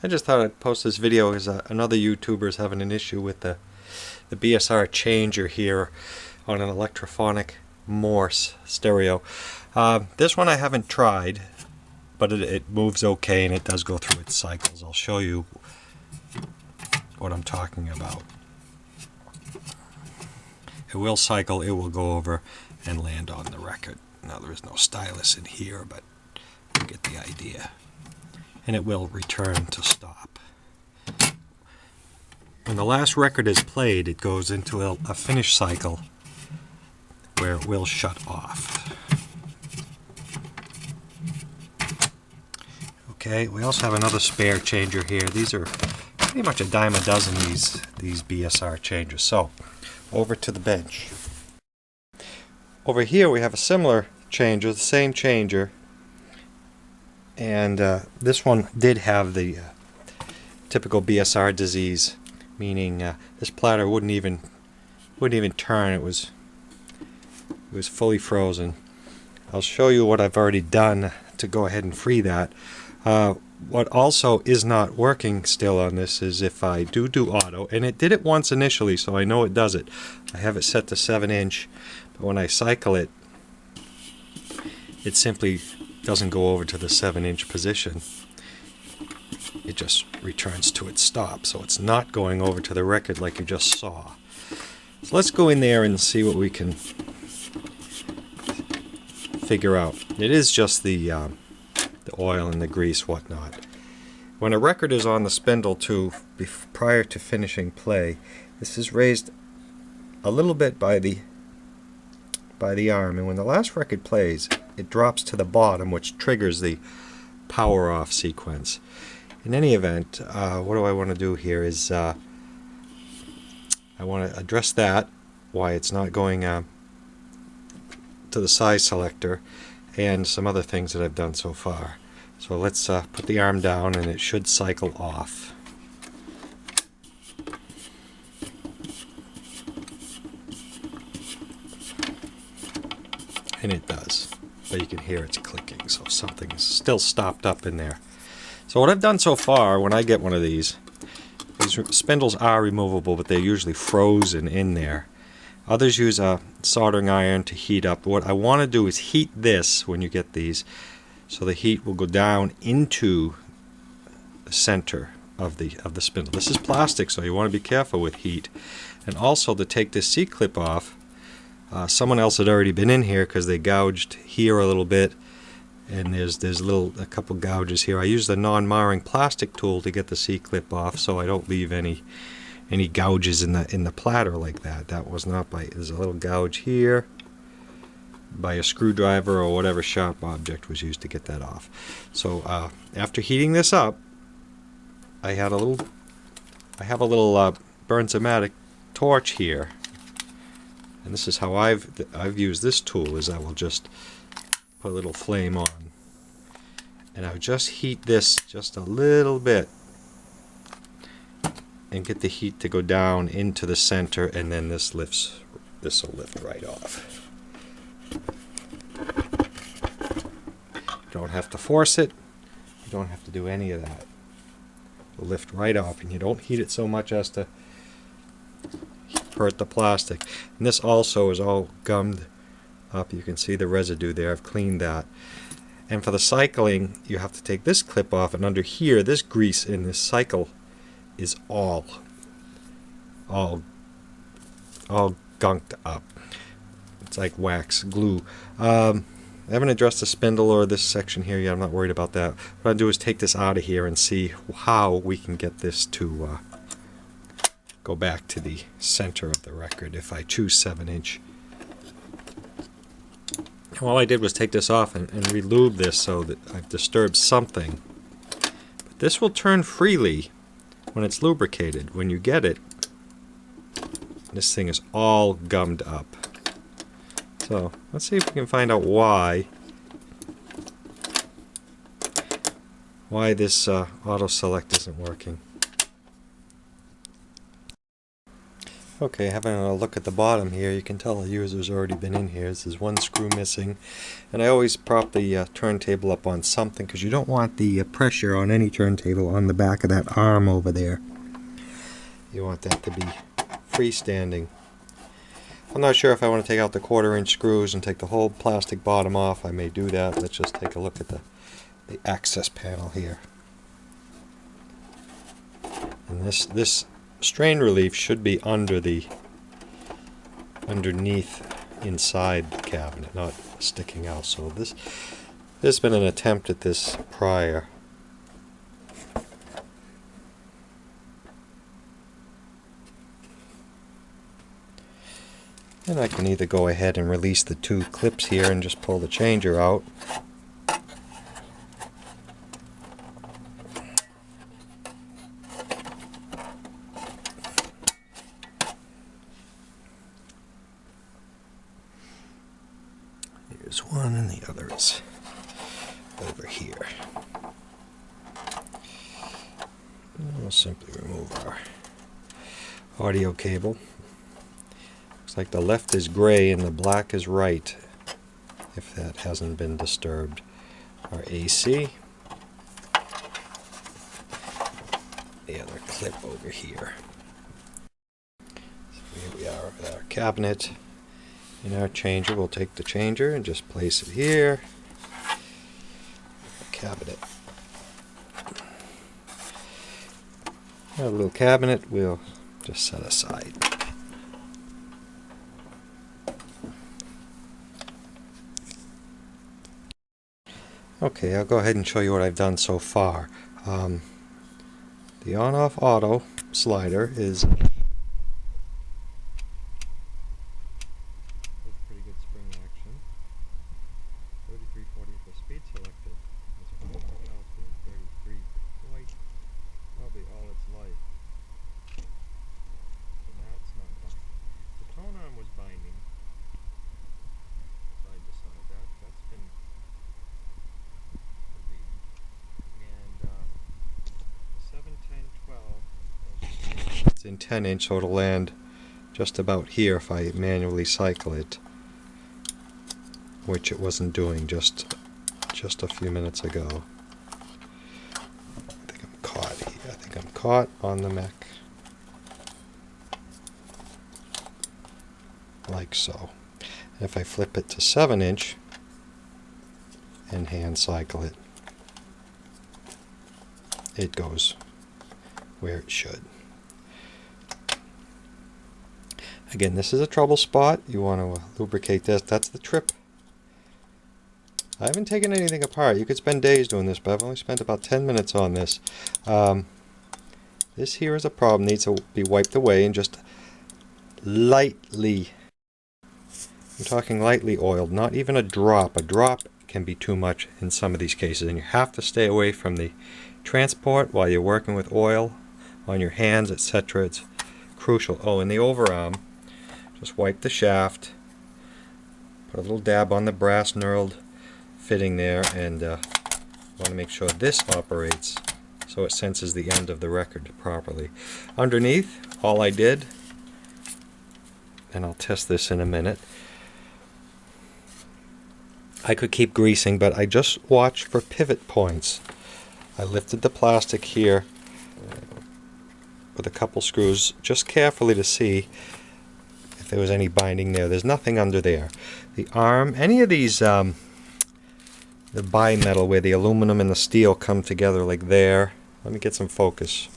I just thought I'd post this video because another YouTuber is having an issue with the BSR changer here on an Electrophonic Morse stereo. This one I haven't tried, but it moves okay and it does go through its cycles. I'll show you what I'm talking about. It will cycle, it will go over and land on the record. Now there is no stylus in here, but you get the idea. And it will return to stop. When the last record is played, it goes into a finish cycle where it will shut off. Okay, we also have another spare changer here. These are pretty much a dime a dozen, these BSR changers. So, over to the bench. Over here we have a similar changer, the same changer, and this one did have the typical BSR disease, meaning this platter wouldn't even turn. It was fully frozen. I'll show you what I've already done to go ahead and free that. What also is not working still on this is if I do auto, and it did it once initially, so I know it does it. I have it set to 7-inch, but when I cycle it, it simply doesn't go over to the 7-inch position. It just returns to its stop, so it's not going over to the record like you just saw. So let's go in there and see what we can figure out. It is just the oil and the grease, whatnot. When a record is on the spindle prior to finishing play, this is raised a little bit by the arm, and when the last record plays, it drops to the bottom, which triggers the power off sequence. In any event, what do I want to do here is I want to address that, why it's not going to the size selector, and some other things that I've done so far. So let's put the arm down and it should cycle off. And it does. But you can hear it's clicking, so something is still stopped up in there. So what I've done so far, when I get one of these spindles are removable, but they're usually frozen in there. Others use a soldering iron to heat up. What I want to do is heat this when you get these, so the heat will go down into the center of the spindle. This is plastic, so you want to be careful with heat. And also to take this C-clip off, someone else had already been in here because they gouged here a little bit, and there's a couple gouges here. I use the non-marring plastic tool to get the C-clip off, so I don't leave any gouges in the platter like that. That was not by. There's a little gouge here by a screwdriver or whatever sharp object was used to get that off. So after heating this up, I have a little Bernzomatic torch here, and this is how I've used this tool. Is I will just put a little flame on, and I'll just heat this just a little bit and get the heat to go down into the center, and then this will lift right off. You don't have to force it. You don't have to do any of that. It'll lift right off, and you don't heat it so much as to hurt the plastic. And this also is all gummed up. You can see the residue there. I've cleaned that. And for the cycling, you have to take this clip off, and under here, this grease in this cycle is all gunked up. It's like wax glue. I haven't addressed the spindle or this section here yet. I'm not worried about that. What I'll do is take this out of here and see how we can get this to go back to the center of the record if I choose 7-inch. All I did was take this off and re-lube this so that I've disturbed something. But this will turn freely when it's lubricated. When you get it, this thing is all gummed up. So let's see if we can find out why this auto select isn't working. Okay, having a look at the bottom here, you can tell the user's already been in here. There's one screw missing, and I always prop the turntable up on something because you don't want the pressure on any turntable on the back of that arm over there. You want that to be freestanding. I'm not sure if I want to take out the 1/4-inch screws and take the whole plastic bottom off. I may do that. Let's just take a look at the access panel here. And this strain relief should be underneath inside the cabinet, not sticking out. So there's been an attempt at this prior. And I can either go ahead and release the 2 clips here and just pull the changer out. Here's one and the other is over here. And we'll simply remove our audio cable. Looks like the left is gray and the black is right, if that hasn't been disturbed. Our AC. The other clip over here. So here we are with our cabinet. In our changer, we'll take the changer and just place it here. Cabinet. Our little cabinet we'll just set aside. Okay, I'll go ahead and show you what I've done so far. The on-off auto slider is pretty good spring action. 3340 for speed selected. Now it's doing 33 quite probably all its life. So now it's not binding. The tone arm was binding. Side to side. That's been relieved. And 7, 10, 12. It's in 10-inch, so it'll land just about here if I manually cycle it, which it wasn't doing just a few minutes ago. I think I'm caught here. I think I'm caught on the mech. Like so. And if I flip it to 7-inch and hand cycle it, it goes where it should. Again, this is a trouble spot. You want to lubricate this. That's the trip. I haven't taken anything apart. You could spend days doing this, but I've only spent about 10 minutes on this. This here is a problem. Needs to be wiped away and just lightly, I'm talking lightly oiled, not even a drop. A drop can be too much in some of these cases, and you have to stay away from the transport while you're working with oil on your hands, etc. It's crucial. Oh, and the overarm, just wipe the shaft, put a little dab on the brass knurled fitting there, and want to make sure this operates so it senses the end of the record properly. Underneath, all I did, and I'll test this in a minute, I could keep greasing, but I just watched for pivot points. I lifted the plastic here with a couple screws just carefully to see if there was any binding there. There's nothing under there. The arm, any of these the bimetal where the aluminum and the steel come together like there. Let me get some focus.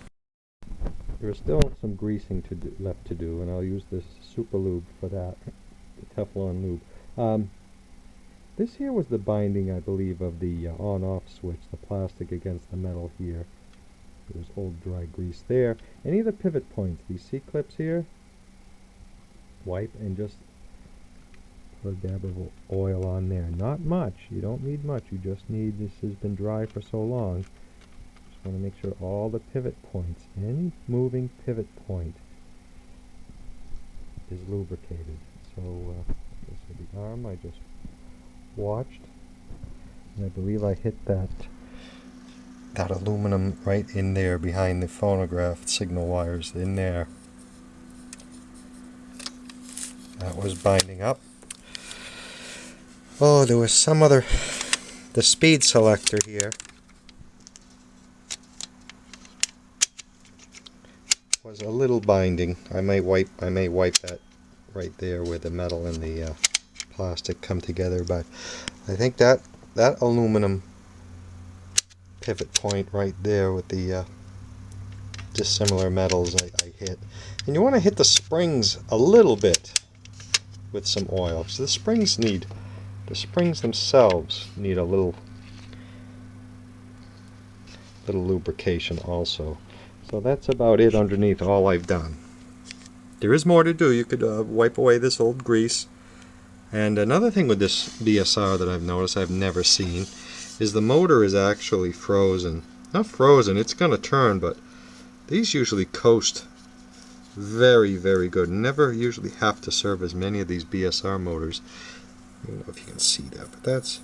There is still some greasing left to do, and I'll use this super lube for that, the Teflon lube. This here was the binding, I believe, of the on-off switch, the plastic against the metal here. There's old dry grease there. Any of the pivot points, these C-clips here, wipe and just put a dab of oil on there. Not much. You don't need much. You just need, this has been dry for so long. Just want to make sure all the pivot points, any moving pivot point is lubricated. So this is the arm I just watched, and I believe I hit that aluminum right in there behind the phonograph signal wires in there. That was binding up. Oh, there was some other, the speed selector here was a little binding. I may wipe that right there where the metal and the plastic come together, but I think that aluminum pivot point right there with the dissimilar metals I hit. And you want to hit the springs a little bit with some oil. So the springs themselves need a little lubrication also. So that's about it underneath all I've done. There is more to do. You could wipe away this old grease. And another thing with this BSR that I've noticed I've never seen is the motor is actually frozen. Not frozen, it's going to turn, but these usually coast very, very good. Never usually have to service many of these BSR motors. I don't know if you can see that, but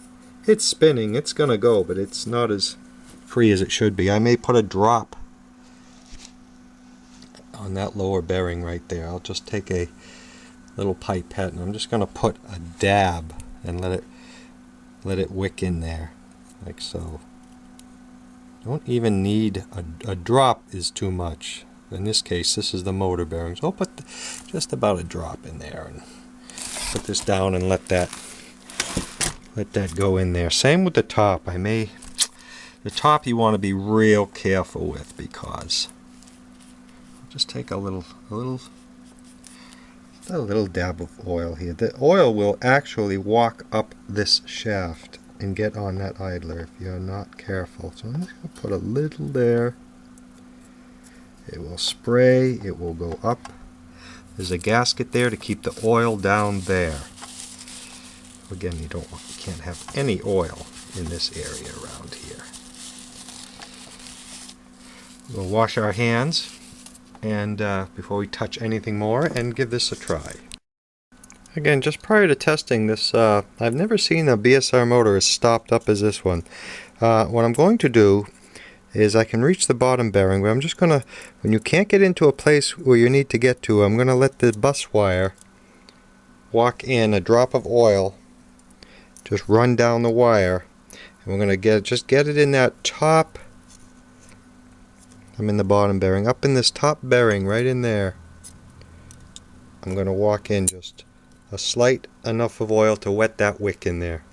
it's spinning. It's going to go, but it's not as free as it should be. I may put a drop on that lower bearing right there. I'll just take a little pipette and I'm just going to put a dab and let it wick in there like so. Don't even need a drop is too much. In this case, this is the motor bearings. I'll put just about a drop in there and put this down and let that go in there. Same with the top. The top you want to be real careful with, because just take a little dab of oil here. The oil will actually walk up this shaft and get on that idler if you're not careful. So I'm just going to put a little there. It will spray, it will go up. There's a gasket there to keep the oil down there. Again, you can't have any oil in this area around here. We'll wash our hands and before we touch anything more, and give this a try. Again, just prior to testing this, I've never seen a BSR motor as stopped up as this one. What I'm going to do is I can reach the bottom bearing, but I'm just going to, when you can't get into a place where you need to get to, I'm going to let the bus wire walk in, a drop of oil, just run down the wire, and we're going to just get it in that top. I'm in the bottom bearing, up in this top bearing, right in there. I'm going to walk in just a slight enough of oil to wet that wick in there.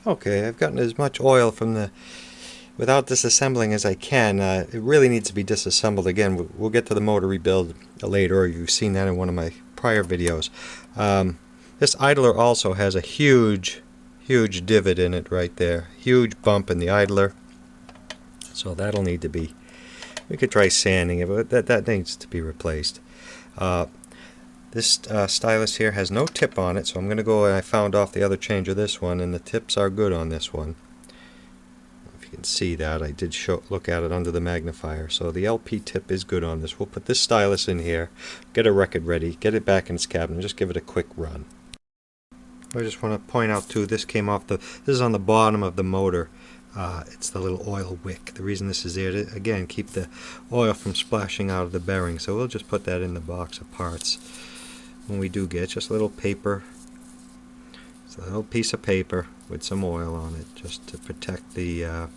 Okay, I've gotten as much oil from without disassembling as I can. It really needs to be disassembled again. We'll get to the motor rebuild later, or you've seen that in one of my prior videos. This idler also has a huge divot in it right there. Huge bump in the idler. So that'll need to be, we could try sanding it, but that needs to be replaced. This stylus here has no tip on it, so I'm going to go and I found off the other change of this one, and the tips are good on this one. If you can see that, I did look at it under the magnifier. So the LP tip is good on this. We'll put this stylus in here, get a record ready, get it back in its cabinet, and just give it a quick run. I just want to point out too, this came off this is on the bottom of the motor. It's the little oil wick. The reason this is there to, again, keep the oil from splashing out of the bearing. So we'll just put that in the box of parts when we do get just a little paper. It's a little piece of paper with some oil on it, just to protect the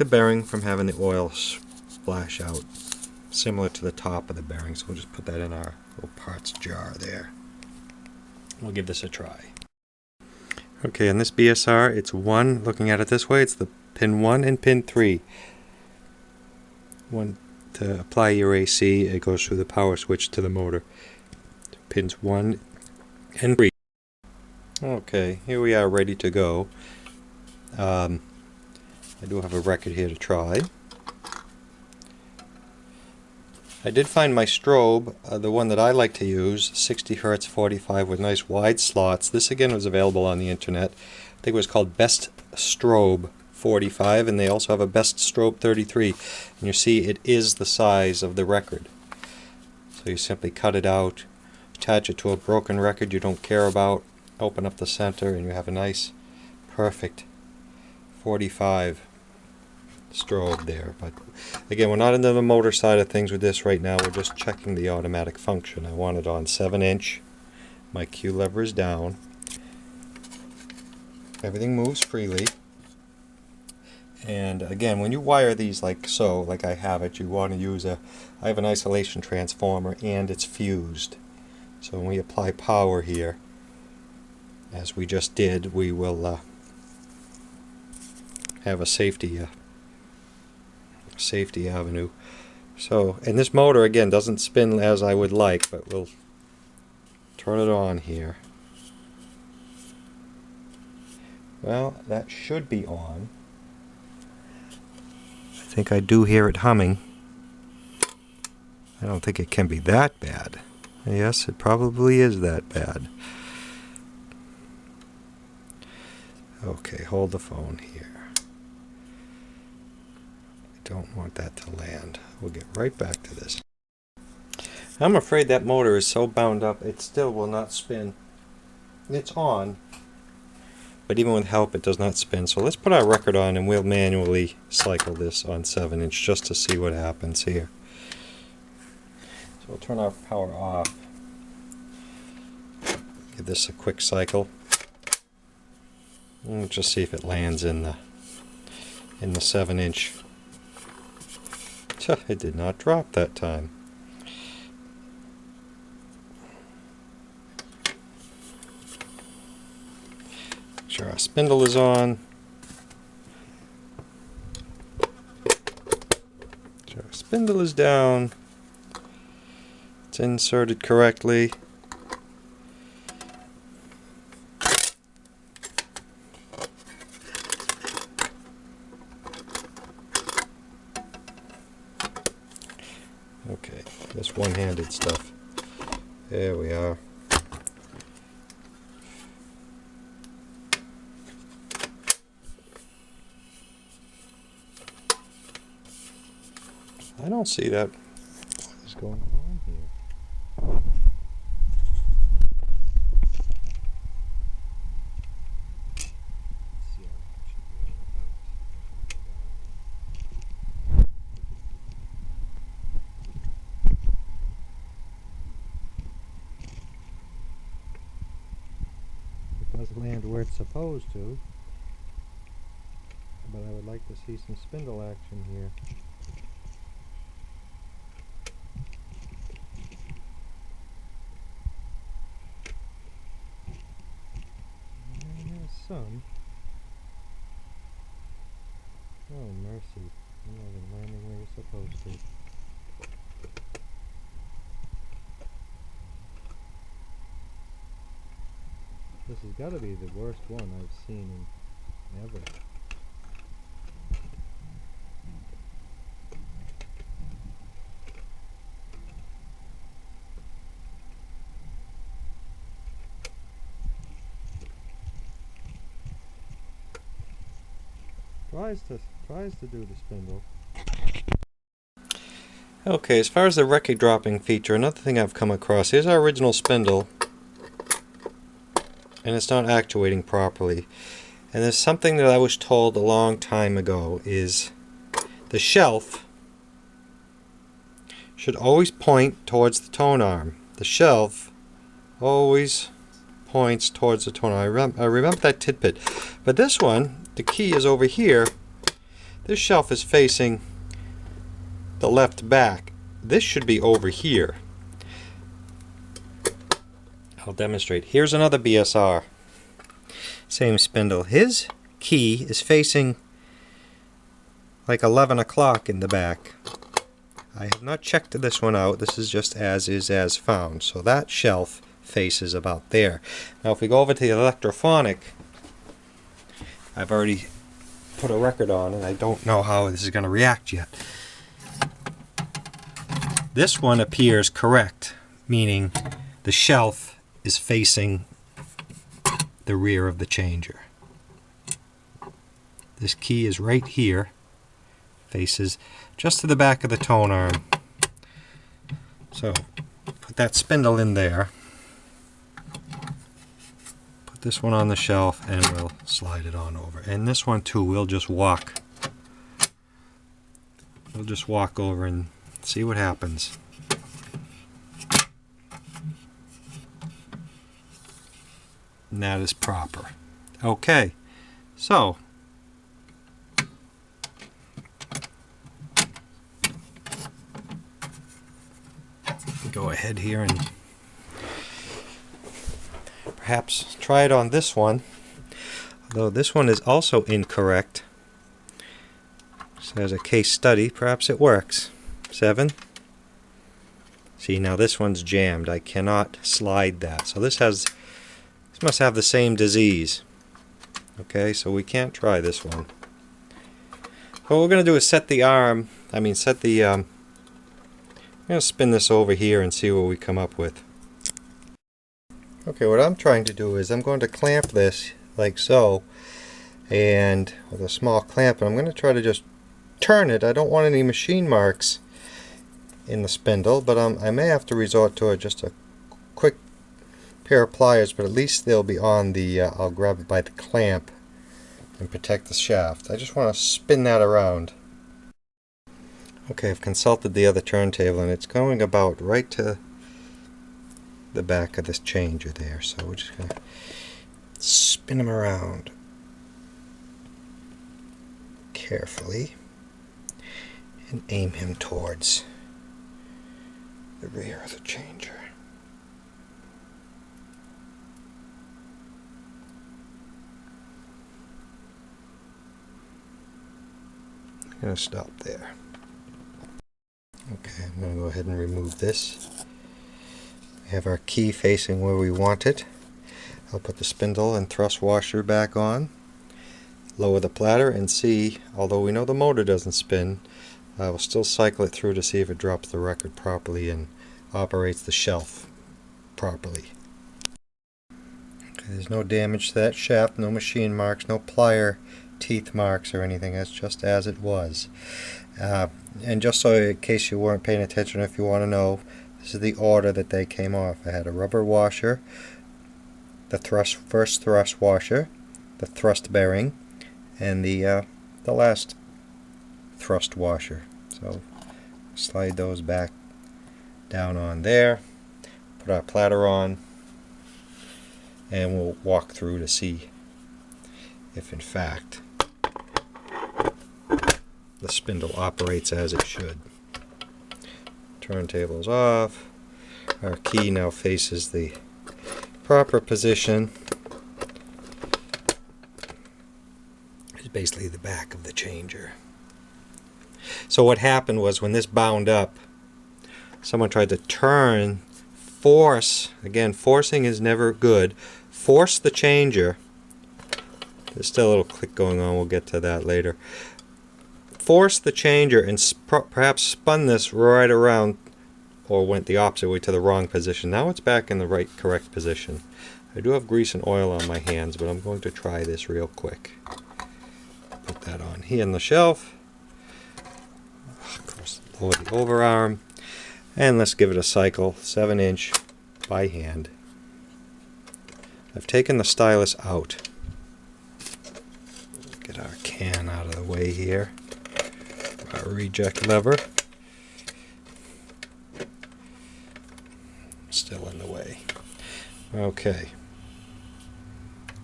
bearing from having the oil splash out, similar to the top of the bearing. So we'll just put that in our little parts jar there. We'll give this a try. Okay, on this BSR, it's one, looking at it this way, it's the pin 1 and pin 3. One to apply your AC, it goes through the power switch to the motor. Pins 1 and 3. Okay, here we are ready to go. I do have a record here to try. I did find my strobe, the one that I like to use, 60 Hz 45 with nice wide slots. This again was available on the internet. I think it was called Best Strobe 45, and they also have a Best Strobe 33. And you see it is the size of the record. So you simply cut it out, attach it to a broken record you don't care about, open up the center, and you have a nice, perfect 45. strobe there. But again, we're not into the motor side of things with this right now. We're just checking the automatic function. I want it on 7-inch. My Q lever is down. Everything moves freely. And again, when you wire these like so, like I have it, you want to use I have an isolation transformer and it's fused. So when we apply power here, as we just did, we will have a safety avenue. So, and this motor again doesn't spin as I would like, but we'll turn it on here. Well, that should be on. I think I do hear it humming. I don't think it can be that bad. Yes, it probably is that bad. Okay, hold the phone here. I don't want that to land. We'll get right back to this. I'm afraid that motor is so bound up it still will not spin. It's on, but even with help it does not spin. So let's put our record on and we'll manually cycle this on 7-inch just to see what happens here. So we'll turn our power off. Give this a quick cycle. And we'll just see if it lands in the 7-inch. It did not drop that time. Make sure our spindle is on. Make sure our spindle is down. It's inserted correctly. Okay, this one-handed stuff. There we are. I don't see that. What is going on here? It does land where it's supposed to, but I would like to see some spindle action here. Some. Oh, mercy. You're not even landing where you're supposed to. This has got to be the worst one I've seen in ever. Tries to do the spindle. Okay, as far as the record dropping feature, another thing I've come across, here's our original spindle, and it's not actuating properly. And there's something that I was told a long time ago, is the shelf should always point towards the tone arm. The shelf always points towards the tone arm. I remember that tidbit. But this one, the key is over here. This shelf is facing the left back. This should be over here. I'll demonstrate. Here's another BSR. Same spindle. His key is facing like 11 o'clock in the back. I have not checked this one out. This is just as is as found. So that shelf faces about there. Now if we go over to the Electrophonic, I've already put a record on and I don't know how this is going to react yet. This one appears correct, meaning the shelf is facing the rear of the changer. This key is right here, faces just to the back of the tone arm. So put that spindle in there, put this one on the shelf, and we'll slide it on over. And this one too, we'll just walk we'll just walk over and see what happens. And that is proper. Okay, so go ahead here and perhaps try it on this one, although this one is also incorrect. So as a case study, perhaps it works. 7. See, now this one's jammed. I cannot slide that. So this must have the same disease. Okay, so we can't try this one. What we're going to do is set the arm, I'm going to spin this over here and see what we come up with. Okay, what I'm trying to do is I'm going to clamp this like so, and with a small clamp, and I'm going to try to just turn it. I don't want any machine marks in the spindle, but I may have to resort to just a quick pair of pliers, but at least they'll be on the, I'll grab it by the clamp and protect the shaft. I just want to spin that around. Okay, I've consulted the other turntable, and it's going about right to the back of this changer there, so we're just going to spin him around carefully and aim him towards the rear of the changer. I'm going to stop there. Okay, I'm going to go ahead and remove this. We have our key facing where we want it. I'll put the spindle and thrust washer back on, lower the platter, and see, although we know the motor doesn't spin, I will still cycle it through to see if it drops the record properly and operates the shelf properly. Okay, there's no damage to that shaft, no machine marks, no plier teeth marks or anything. That's just as it was. And just so in case you weren't paying attention, if you want to know, this is the order that they came off. I had a rubber washer, the first thrust washer, the thrust bearing, and the last thrust washer. So slide those back down on there, put our platter on, and we'll walk through to see if in fact the spindle operates as it should. Turntable's off. Our key now faces the proper position. It's basically the back of the changer. So what happened was when this bound up, someone tried to turn, force, again, forcing is never good, force the changer. There's still a little click going on, we'll get to that later. Force the changer and perhaps spun this right around, or went the opposite way to the wrong position. Now it's back in the correct position. I do have grease and oil on my hands, but I'm going to try this real quick. Put that on here on the shelf. Of course, lower the overarm, and let's give it a cycle, 7-inch by hand. I've taken the stylus out. Get our can out of the way here. Our reject lever. Still in the way. Okay.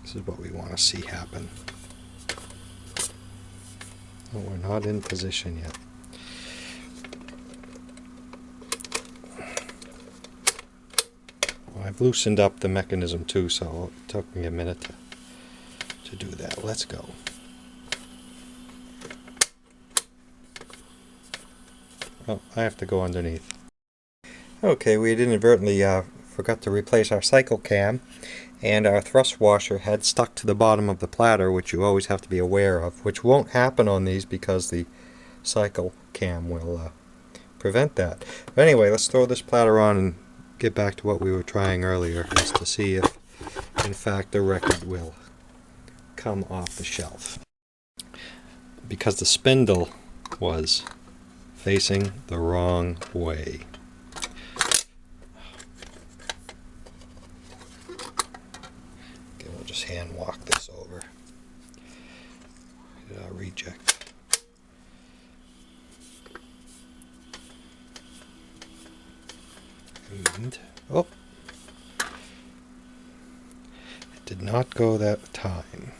This is what we want to see happen. Oh, we're not in position yet. Well, I've loosened up the mechanism too, so it took me a minute to do that. Let's go. Oh, I have to go underneath. Okay, we had inadvertently forgot to replace our cycle cam, and our thrust washer had stuck to the bottom of the platter, which you always have to be aware of, which won't happen on these because the cycle cam will prevent that. But anyway, let's throw this platter on and get back to what we were trying earlier, just to see if in fact the record will come off the shelf. Because the spindle was facing the wrong way. Okay, we'll just hand walk this over. Get our reject. And, oh, it did not go that time.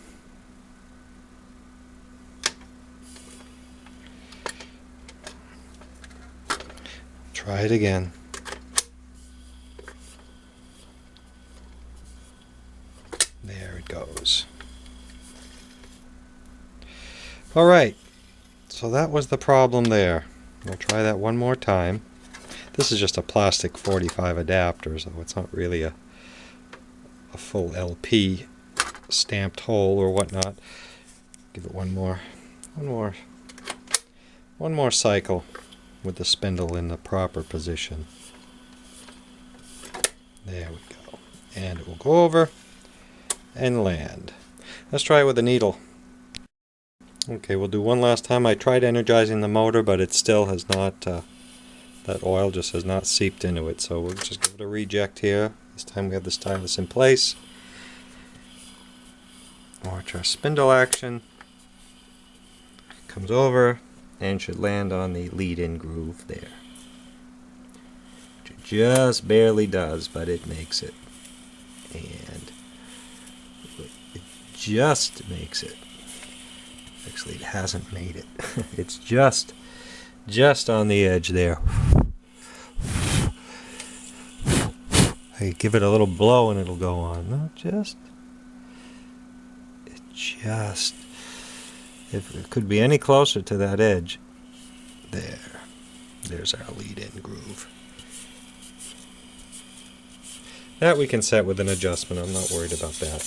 Try it again. There it goes. Alright, so that was the problem there. We'll try that one more time. This is just a plastic 45 adapter, so it's not really a full LP stamped hole or whatnot. Give it one more cycle with the spindle in the proper position. There we go. And it will go over and land. Let's try it with a needle. Okay, we'll do one last time. I tried energizing the motor, but it still has not, that oil just has not seeped into it. So we'll just give it a reject here. This time we have the stylus in place. Watch our spindle action. Comes over and should land on the lead-in groove there. Which it just barely does, but it makes it. And it just makes it. Actually, it hasn't made it. It's just on the edge there. Hey, give it a little blow and it'll go on. No, if it could be any closer to that edge. There's our lead-in groove. That we can set with an adjustment. I'm not worried about that.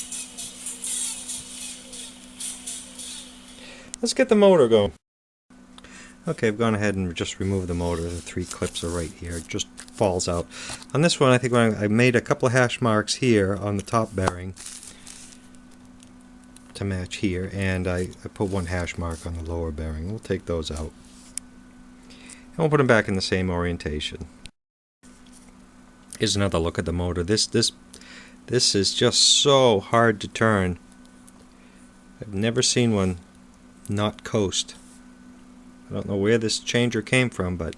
Let's get the motor going. Okay, I've gone ahead and just removed the motor. The 3 clips are right here. It just falls out. On this one, I think I made a couple of hash marks here on the top bearing to match here, and I put 1 hash mark on the lower bearing. We'll take those out. And we'll put them back in the same orientation. Here's another look at the motor. This is just so hard to turn. I've never seen one not coast. I don't know where this changer came from, but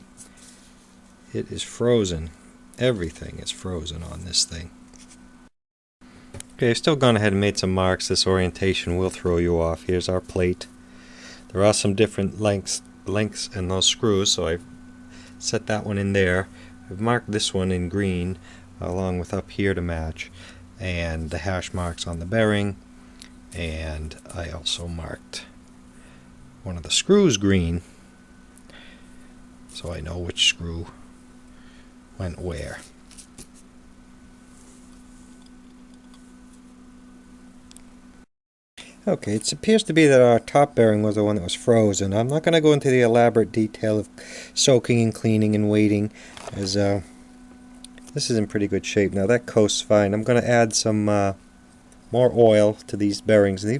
it is frozen. Everything is frozen on this thing. Okay, I've still gone ahead and made some marks. This orientation will throw you off. Here's our plate. There are some different lengths in those screws, so I've set that one in there. I've marked this one in green along with up here to match, and the hash marks on the bearing, and I also marked one of the screws green so I know which screw went where. Okay, it appears to be that our top bearing was the one that was frozen. I'm not going to go into the elaborate detail of soaking and cleaning and waiting, as this is in pretty good shape now. That coasts fine. I'm going to add some more oil to these bearings. And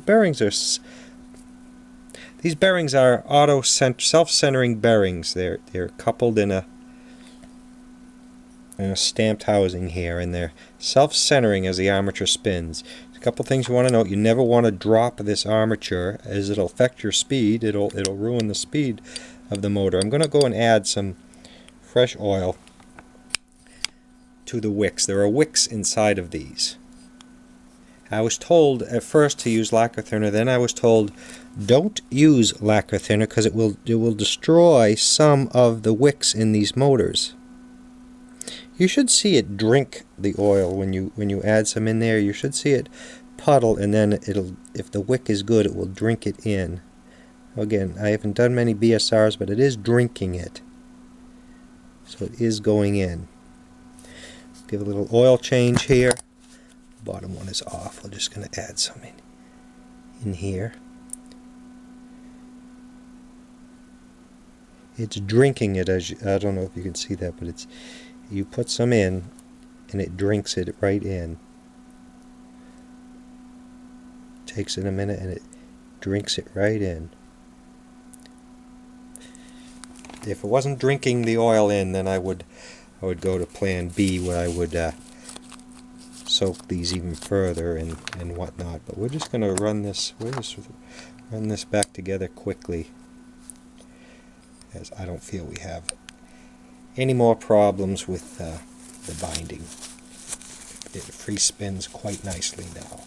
these bearings are self-centering bearings. They're coupled in a stamped housing here, and they're self-centering as the armature spins. A couple things you want to note: you never want to drop this armature, as it'll affect your speed. It'll ruin the speed of the motor. I'm going to go and add some fresh oil to the wicks. There are wicks inside of these. I was told at first to use lacquer thinner. Then I was told don't use lacquer thinner because it will destroy some of the wicks in these motors. You should see it drink the oil when you add some in there. You should see it puddle, and then if the wick is good, it will drink it in. Again, I haven't done many BSRs, but it is drinking it. So it is going in. Give a little oil change here. Bottom one is off. We're just going to add some in here. It's drinking it, I don't know if you can see that, but you put some in and it drinks it right in. Takes it a minute and it drinks it right in. If it wasn't drinking the oil in, then I would go to plan B, where I would soak these even further and whatnot. But we're just going to run this back together quickly, as I don't feel we have any more problems with the binding. It free spins quite nicely now.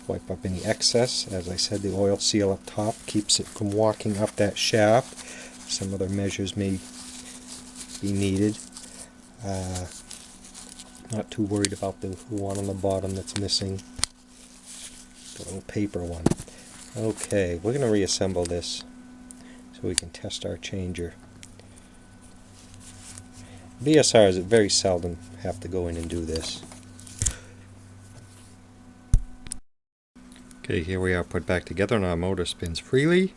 Wipe up any excess. As I said, the oil seal up top keeps it from walking up that shaft. Some other measures may be needed. Not too worried about the one on the bottom that's missing. The little paper one. Okay, we're going to reassemble this so we can test our changer. BSRs very seldom have to go in and do this. Okay, here we are put back together and our motor spins freely.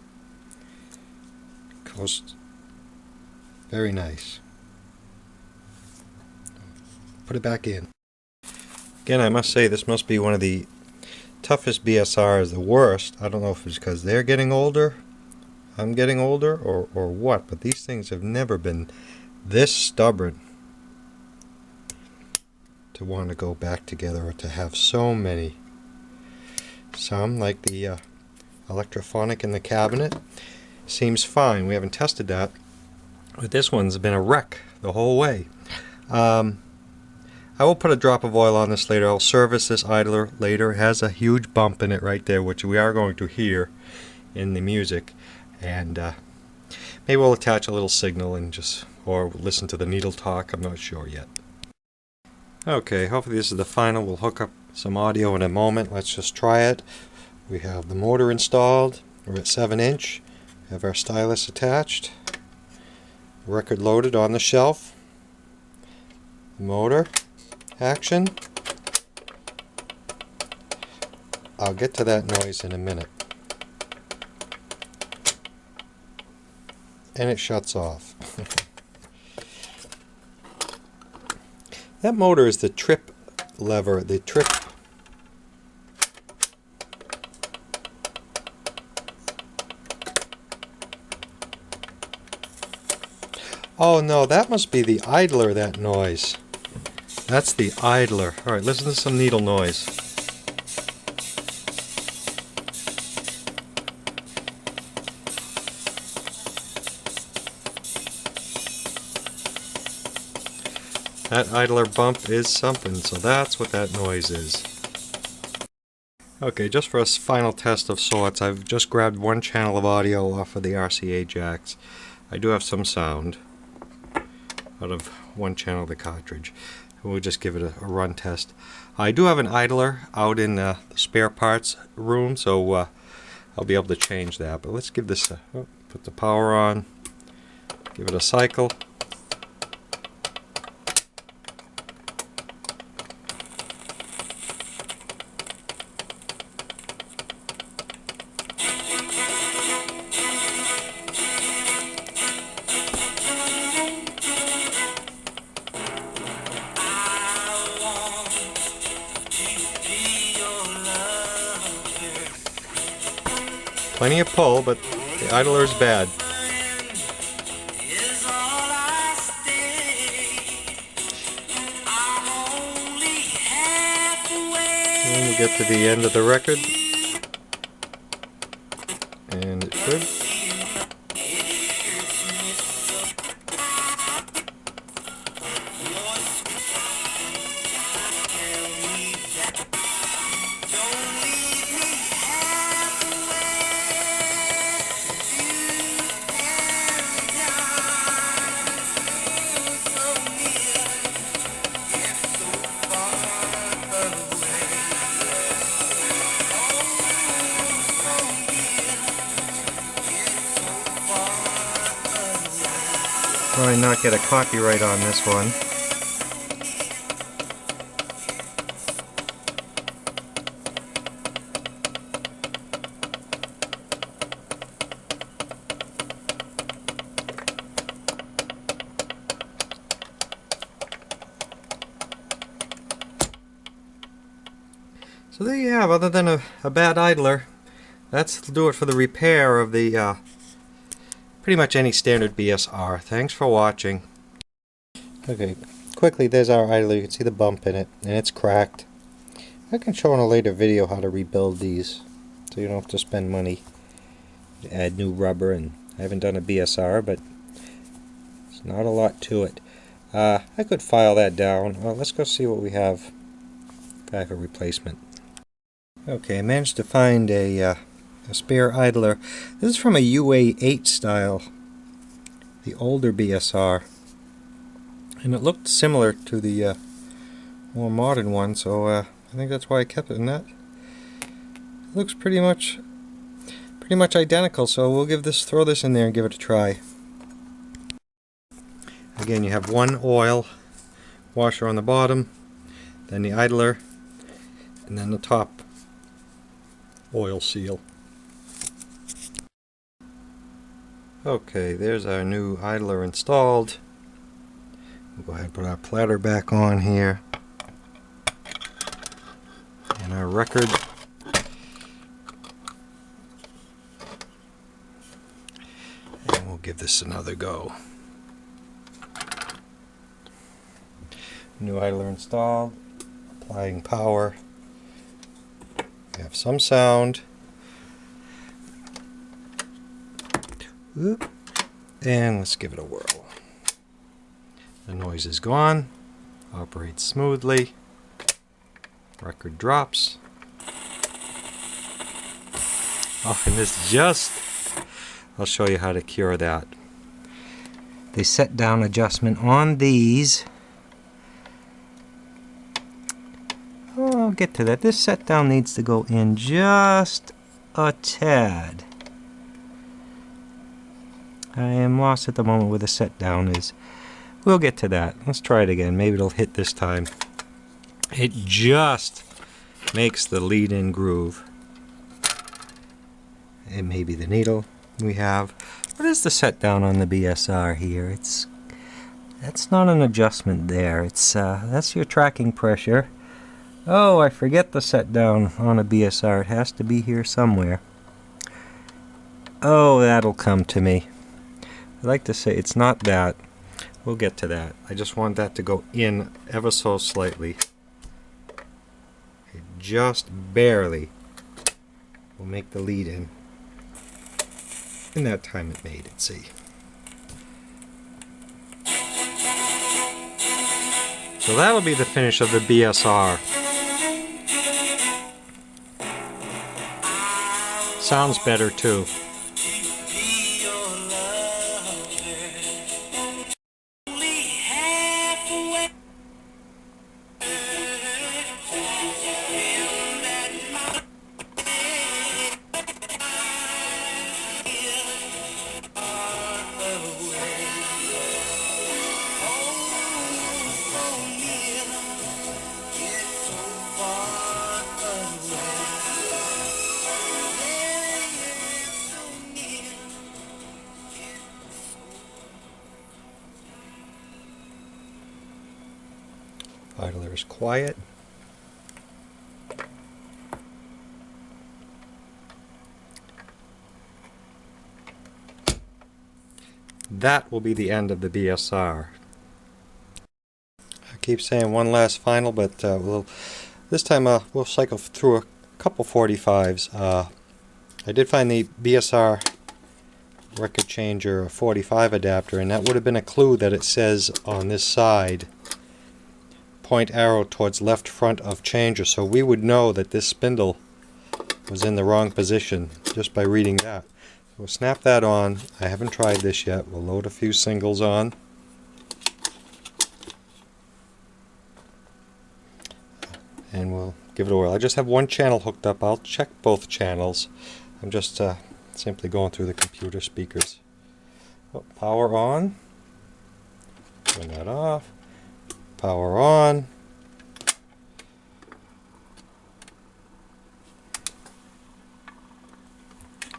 Goes very nice. Put it back in. Again, I must say this must be one of the toughest BSRs, the worst. I don't know if it's because they're getting older, I'm getting older, or what, but these things have never been this stubborn to want to go back together or to have so many. Some, like the Electrophonic in the cabinet, seems fine. We haven't tested that, but this one's been a wreck the whole way. I will put a drop of oil on this later. I'll service this idler later. It has a huge bump in it right there, which we are going to hear in the music. And maybe we'll attach a little signal and or listen to the needle talk. I'm not sure yet. Okay, hopefully this is the final. We'll hook up some audio in a moment. Let's just try it. We have the motor installed. We're at 7-inch. We have our stylus attached. Record loaded on the shelf. Motor. Action. I'll get to that noise in a minute. And it shuts off. That motor is the trip lever, the trip. Oh no, that must be the idler, that noise. That's the idler. Alright, listen to some needle noise. That idler bump is something, so that's what that noise is. Okay, just for a final test of sorts, I've just grabbed one channel of audio off of the RCA jacks. I do have some sound out of one channel of the cartridge. We'll just give it a run test. I do have an idler out in the spare parts room, so I'll be able to change that. But let's give this put the power on, give it a cycle. Plenty of pull, but the idler's bad. And we get to the end of the record, and it should. Probably not get a copyright on this one. So there you have, other than a bad idler, that's to do it for the repair of the pretty much any standard BSR. Thanks for watching. Okay, quickly, there's our idler. You can see the bump in it, and it's cracked. I can show in a later video how to rebuild these, so you don't have to spend money to add new rubber. And I haven't done a BSR, but it's not a lot to it. I could file that down. Well, let's go see what we have. I have a replacement. Okay, I managed to find a spare idler. This is from a UA8 style, the older BSR, and it looked similar to the more modern one, so I think that's why I kept it in that. It looks pretty much identical, so we'll throw this in there and give it a try. Again, you have one oil washer on the bottom, then the idler, and then the top oil seal. Okay, there's our new idler installed. We'll go ahead and put our platter back on here. And our record. And we'll give this another go. New idler installed. Applying power. We have some sound. Oop. And let's give it a whirl. The noise is gone. Operates smoothly. Record drops. Oh, and this I'll show you how to cure that. The set down adjustment on these. Oh, I'll get to that. This set down needs to go in just a tad. I am lost at the moment where the set down is. We'll get to that. Let's try it again. Maybe it'll hit this time. It just makes the lead-in groove. It may be the needle we have. What is the set down on the BSR here? That's not an adjustment there. That's your tracking pressure. Oh, I forget the set down on a BSR. It has to be here somewhere. Oh, that'll come to me. I like to say it's not that. We'll get to that. I just want that to go in ever so slightly. It just barely will make the lead in. And that time it made it, see. So that'll be the finish of the BSR. Sounds better too. Idler is quiet. That will be the end of the BSR. I keep saying one last final, but this time we'll cycle through a couple 45s. I did find the BSR record changer 45 adapter, and that would have been a clue that it says on this side point arrow towards left front of changer, so we would know that this spindle was in the wrong position just by reading that. We'll snap that on. I haven't tried this yet. We'll load a few singles on. And we'll give it a whirl. I just have one channel hooked up. I'll check both channels. I'm just simply going through the computer speakers. Oh, power on. Turn that off. Power on.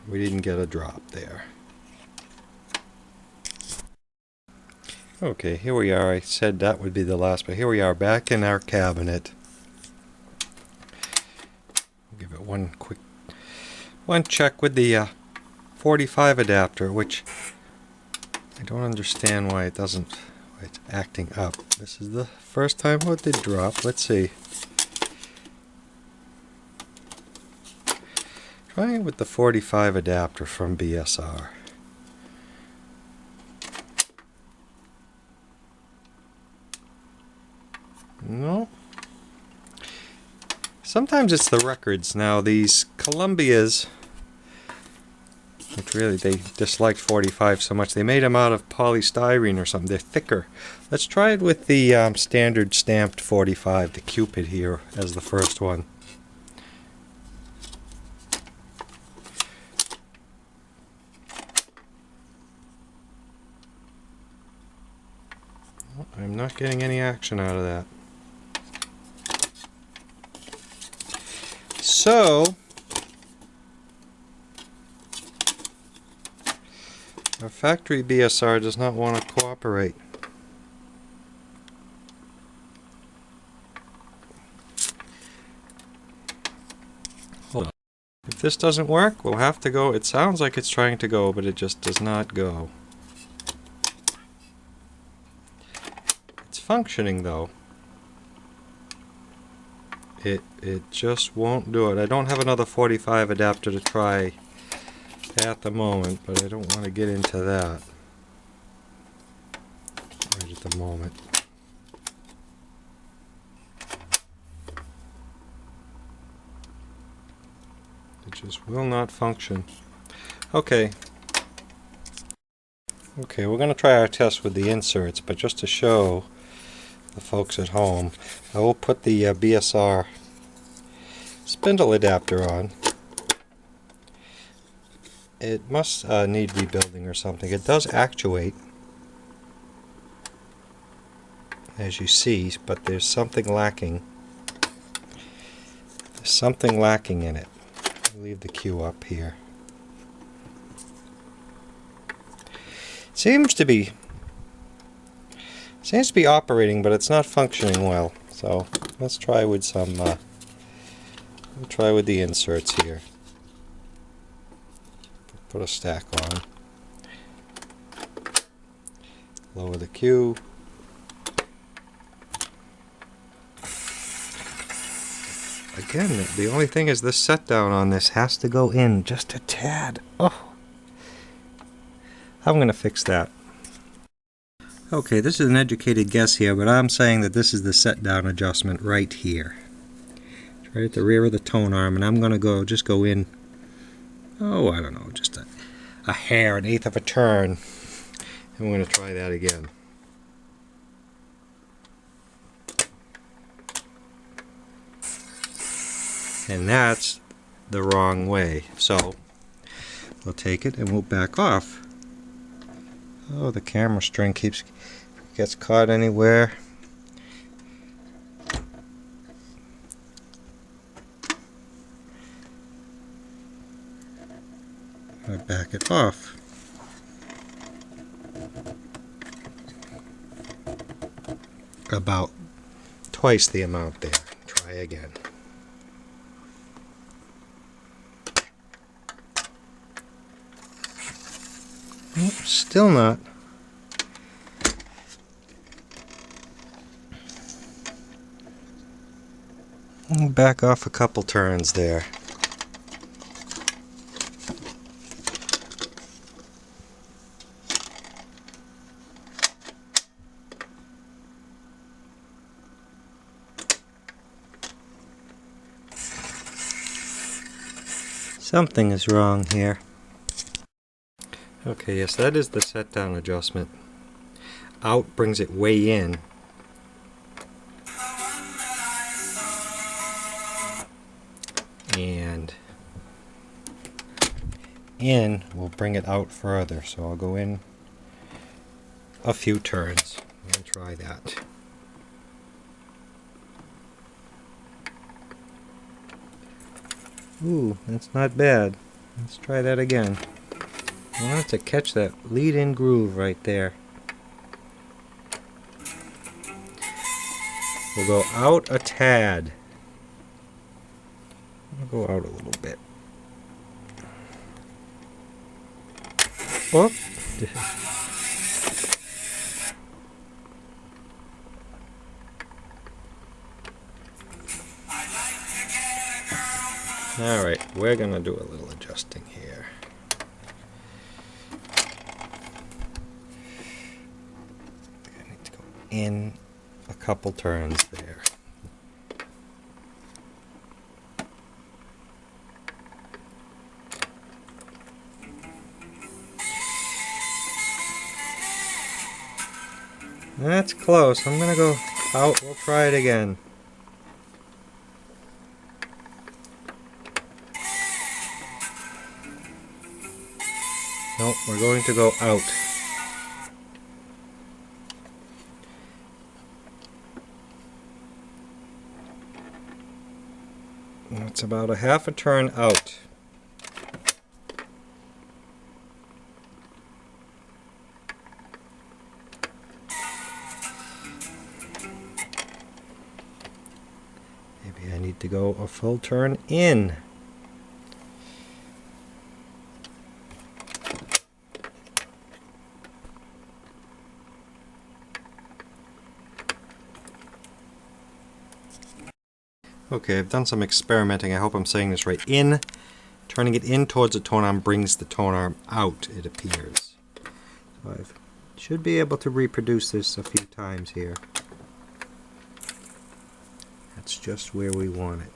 We didn't get a drop there. Okay, here we are. I said that would be the last, but here we are back in our cabinet. I'll give it one check with the 45 adapter, which I don't understand why it's acting up. This is the first time it did drop. Let's see. Trying it with the 45 adapter from BSR. No. Sometimes it's the records. Now these Columbias, which really they disliked 45 so much, they made them out of polystyrene or something. They're thicker. Let's try it with the standard stamped 45, the Cupid here as the first one. I'm not getting any action out of that. So, our factory BSR does not want to cooperate. Hold on. If this doesn't work, we'll have to go. It sounds like it's trying to go, but it just does not go. It's functioning though. It just won't do it. I don't have another 45 adapter to try at the moment, but I don't want to get into that right at the moment. It just will not function. Okay. Okay, we're going to try our test with the inserts, but just to show the folks at home, I will put the BSR spindle adapter on. It must need rebuilding or something. It does actuate, as you see, but there's something lacking. There's something lacking in it. I'll leave the cue up here. Seems to be operating, but it's not functioning well. So let's try with some. We'll try with the inserts here. Put a stack on. Lower the cue. Again, the only thing is this set down on this has to go in just a tad. Oh, I'm going to fix that. Okay, this is an educated guess here, but I'm saying that this is the set down adjustment right here. It's right at the rear of the tone arm, and I'm going to just go in, oh, I don't know, just a hair, an eighth of a turn. And we're going to try that again. And that's the wrong way. So we'll take it and we'll back off. Oh, the camera string gets caught anywhere. I back it off. About twice the amount there. Try again. Oh, still not. Back off a couple turns there. Something is wrong here. Okay, yes, that is the set down adjustment. Out brings it way in. And in will bring it out further. So I'll go in a few turns. Let me try that. Ooh, that's not bad. Let's try that again. I want to catch that lead-in groove right there. We'll go out a tad. I'll go out a little bit. Oh. Alright, we're going to do a little adjusting here. I need to go in a couple turns there. That's close. I'm gonna go out. We'll try it again. Nope, we're going to go out. It's about a half a turn out. Maybe I need to go a full turn in. Okay, I've done some experimenting. I hope I'm saying this right. In, turning it in towards the tone arm brings the tone arm out, it appears. So I should be able to reproduce this a few times here. That's just where we want it.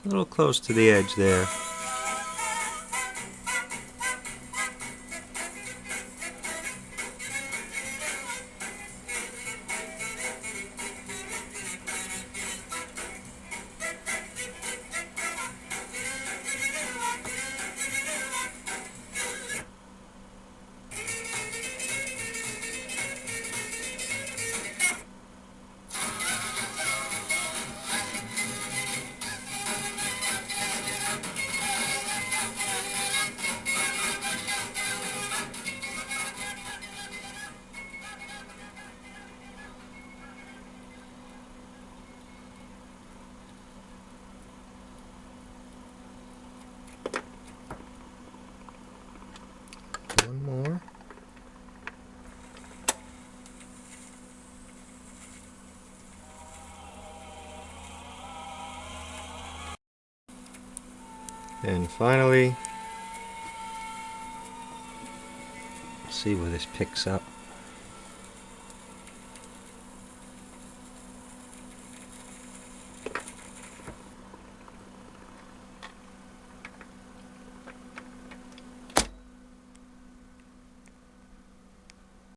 A little close to the edge there. One more. And finally, see where this picks up.